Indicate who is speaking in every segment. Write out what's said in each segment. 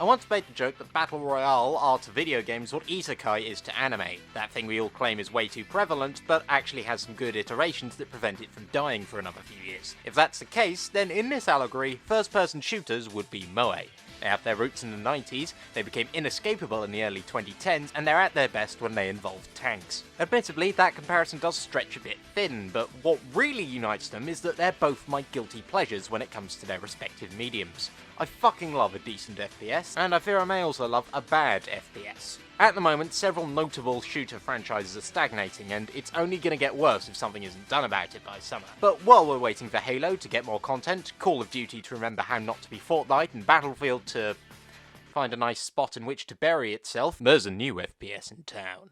Speaker 1: I once made the joke that Battle Royale are to video games what Isekai is to anime. That thing we all claim is way too prevalent, but actually has some good iterations that prevent it from dying for another few years. If that's the case, then in this allegory, first-person shooters would be moe. They have their roots in the 90s, they became inescapable in the early 2010s, and they're at their best when they involve tanks. Admittedly, that comparison does stretch a bit thin, but what really unites them is that they're both my guilty pleasures when it comes to their respective mediums. I fucking love a decent FPS, and I fear I may also love a bad FPS. At the moment, several notable shooter franchises are stagnating, and it's only going to get worse if something isn't done about it by summer. But while we're waiting for Halo to get more content, Call of Duty to remember how not to be Fortnite, and Battlefield to find a nice spot in which to bury itself, there's a new FPS in town.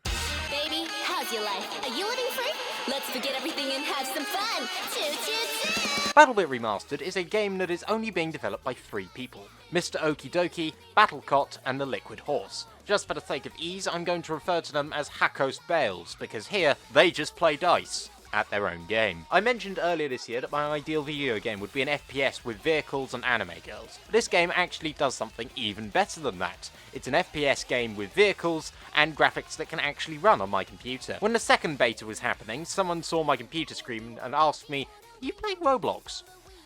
Speaker 2: Baby, how's your life? Are you living free? Let's forget everything and have some fun! Choo choo choo!
Speaker 1: Battlebit Remastered is a game that is only being developed by 3 people. Mr. Okie Dokie, Battlecot, and the Liquid Horse. Just for the sake of ease, I'm going to refer to them as Hakos Bales, because here, they just play dice at their own game. I mentioned earlier this year that my ideal video game would be an FPS with vehicles and anime girls. This game actually does something even better than that. It's an FPS game with vehicles and graphics that can actually run on my computer. When the second beta was happening, someone saw my computer screen and asked me, "Are you playing Roblox?"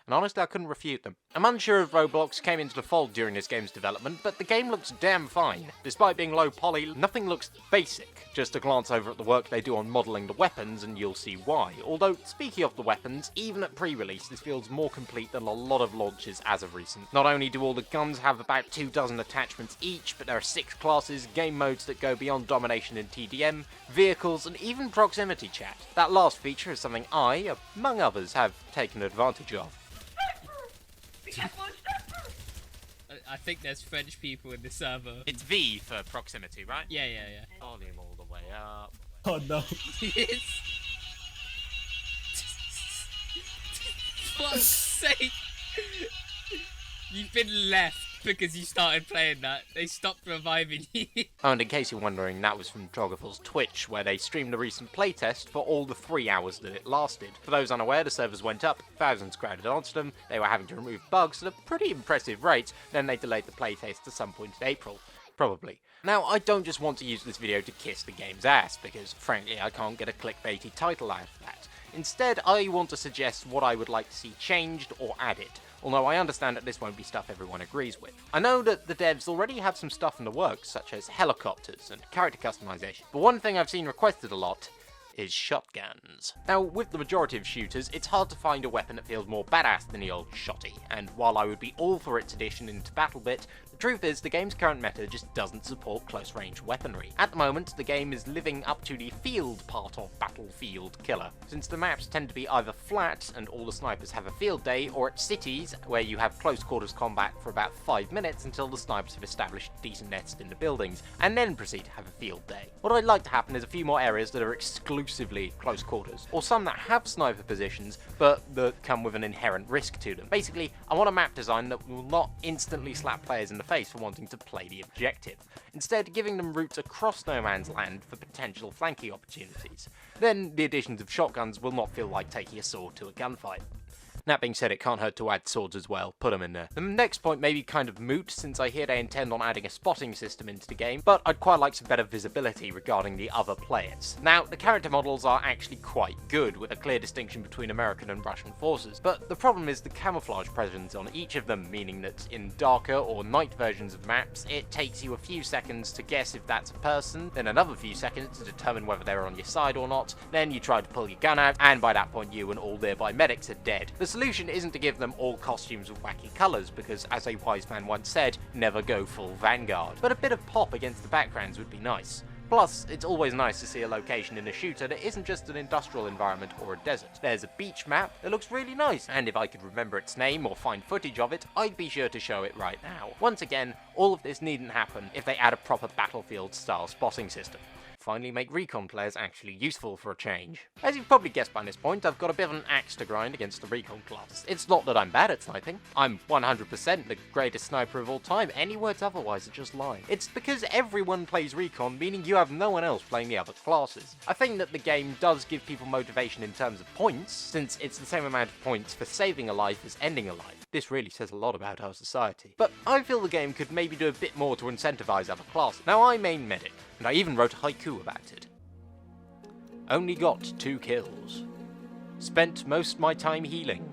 Speaker 1: And honestly, I couldn't refute them. I'm unsure if Roblox came into the fold during this game's development, but the game looks damn fine. Despite being low poly, nothing looks basic. Just a glance over at the work they do on modelling the weapons and you'll see why. Although, speaking of the weapons, even at pre-release this feels more complete than a lot of launches as of recent. Not only do all the guns have about 24 attachments each, but there are 6 classes, game modes that go beyond domination and TDM, vehicles, and even proximity chat. That last feature is something I, among others, have taken advantage of.
Speaker 3: I think there's French people in the server.
Speaker 1: It's V for proximity, right?
Speaker 3: Yeah.
Speaker 1: Volume all the way up.
Speaker 4: Oh no.
Speaker 3: Yes. Fuck's sake. You've been left because you started playing that. They stopped reviving you.
Speaker 1: Oh, and in case you're wondering, that was from Troggerful's Twitch, where they streamed a recent playtest for all the 3 hours that it lasted. For those unaware, the servers went up, thousands crowded onto them, they were having to remove bugs at a pretty impressive rate, then they delayed the playtest to some point in April. Probably. Now, I don't just want to use this video to kiss the game's ass, because frankly I can't get a clickbaity title out of that. Instead, I want to suggest what I would like to see changed or added, although I understand that this won't be stuff everyone agrees with. I know that the devs already have some stuff in the works, such as helicopters and character customization, but one thing I've seen requested a lot is shotguns. Now, with the majority of shooters, it's hard to find a weapon that feels more badass than the old shotty, and while I would be all for its addition into Battlebit, the truth is the game's current meta just doesn't support close-range weaponry. At the moment, the game is living up to the field part of Battlefield Killer, since the maps tend to be either flat and all the snipers have a field day, or at cities, where you have close-quarters combat for about 5 minutes until the snipers have established a decent nest in the buildings, and then proceed to have a field day. What I'd like to happen is a few more areas that are exclusively close quarters, or some that have sniper positions, but that come with an inherent risk to them. Basically, I want a map design that will not instantly slap players in the face for wanting to play the objective, instead giving them routes across no man's land for potential flanking opportunities. Then the additions of shotguns will not feel like taking a sword to a gunfight. That being said, it can't hurt to add swords as well, put them in there. The next point may be kind of moot, since I hear they intend on adding a spotting system into the game, but I'd quite like some better visibility regarding the other players. Now, the character models are actually quite good, with a clear distinction between American and Russian forces, but the problem is the camouflage presence on each of them, meaning that in darker or night versions of maps, it takes you a few seconds to guess if that's a person, then another few seconds to determine whether they're on your side or not, then you try to pull your gun out, and by that point you and all nearby medics are dead. The solution isn't to give them all costumes with wacky colours, because as a wise man once said, never go full Vanguard. But a bit of pop against the backgrounds would be nice. Plus, it's always nice to see a location in a shooter that isn't just an industrial environment or a desert. There's a beach map that looks really nice, and if I could remember its name or find footage of it, I'd be sure to show it right now. Once again, all of this needn't happen if they add a proper Battlefield-style spotting system. finally make recon players actually useful for a change. As you've probably guessed by this point, I've got a bit of an axe to grind against the recon class. It's not that I'm bad at sniping. I'm 100% the greatest sniper of all time. Any words otherwise are just lying. It's because everyone plays recon, meaning you have no one else playing the other classes. I think that the game does give people motivation in terms of points, since it's the same amount of points for saving a life as ending a life. This really says a lot about our society. But I feel the game could maybe do a bit more to incentivize other classes. Now, I main medic, and I even wrote a haiku about it. Only got 2 kills. Spent most my time healing.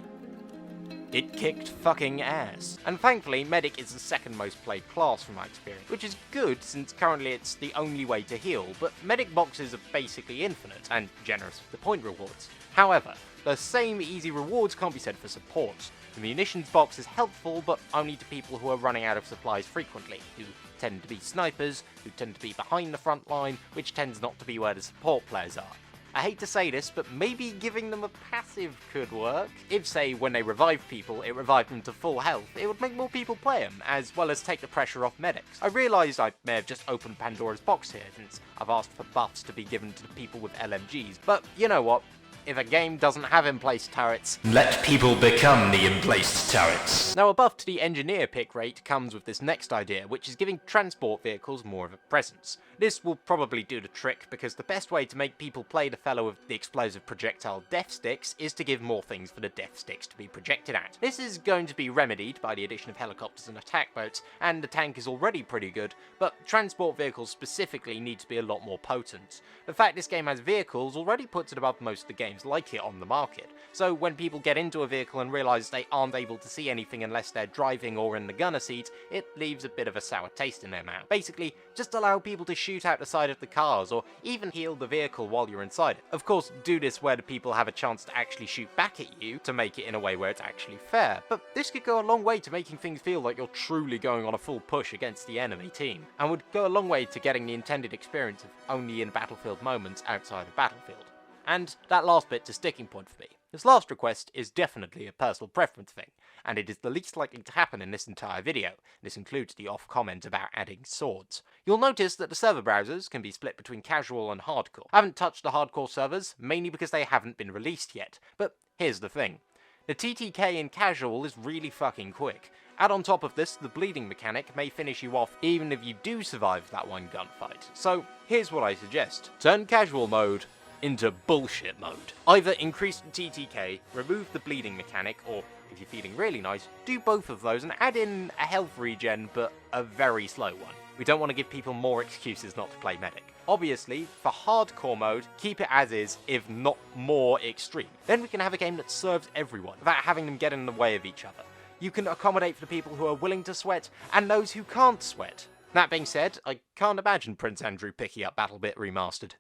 Speaker 1: It kicked fucking ass. And thankfully, medic is the second most played class from my experience, which is good since currently it's the only way to heal, but medic boxes are basically infinite and generous with the point rewards. However, the same easy rewards can't be said for supports. The munitions box is helpful, but only to people who are running out of supplies frequently, who tend to be snipers, who tend to be behind the front line, which tends not to be where the support players are. I hate to say this, but maybe giving them a passive could work. If, say, when they revive people, it revived them to full health, it would make more people play them, as well as take the pressure off medics. I realised I may have just opened Pandora's box here, since I've asked for buffs to be given to the people with LMGs, but you know what? If a game doesn't have in-place turrets,
Speaker 4: let people become the in-place turrets.
Speaker 1: Now, a buff to the engineer pick rate comes with this next idea, which is giving transport vehicles more of a presence. This will probably do the trick, because the best way to make people play the fellow with the explosive projectile death sticks is to give more things for the death sticks to be projected at. This is going to be remedied by the addition of helicopters and attack boats, and the tank is already pretty good, but transport vehicles specifically need to be a lot more potent. The fact this game has vehicles already puts it above most of the games like it on the market, so when people get into a vehicle and realise they aren't able to see anything unless they're driving or in the gunner seat, it leaves a bit of a sour taste in their mouth. Basically, just allow people to shoot out the side of the cars, or even heal the vehicle while you're inside it. Of course, do this where the people have a chance to actually shoot back at you, to make it in a way where it's actually fair, but this could go a long way to making things feel like you're truly going on a full push against the enemy team, and would go a long way to getting the intended experience of only in battlefield moments outside of battlefield. And that last bit's a sticking point for me. This last request is definitely a personal preference thing, and it is the least likely to happen in this entire video. This includes the off comment about adding swords. You'll notice that the server browsers can be split between casual and hardcore. I haven't touched the hardcore servers, mainly because they haven't been released yet, but here's the thing. The TTK in casual is really fucking quick. Add on top of this, the bleeding mechanic may finish you off even if you do survive that one gunfight. So here's what I suggest. Turn casual mode into bullshit mode. Either increase the TTK, remove the bleeding mechanic, or if you're feeling really nice, do both of those and add in a health regen, but a very slow one. We don't want to give people more excuses not to play medic. Obviously, for hardcore mode, keep it as is, if not more extreme. Then we can have a game that serves everyone, without having them get in the way of each other. You can accommodate for the people who are willing to sweat, and those who can't sweat. That being said, I can't imagine Prince Andrew picking up Battlebit Remastered.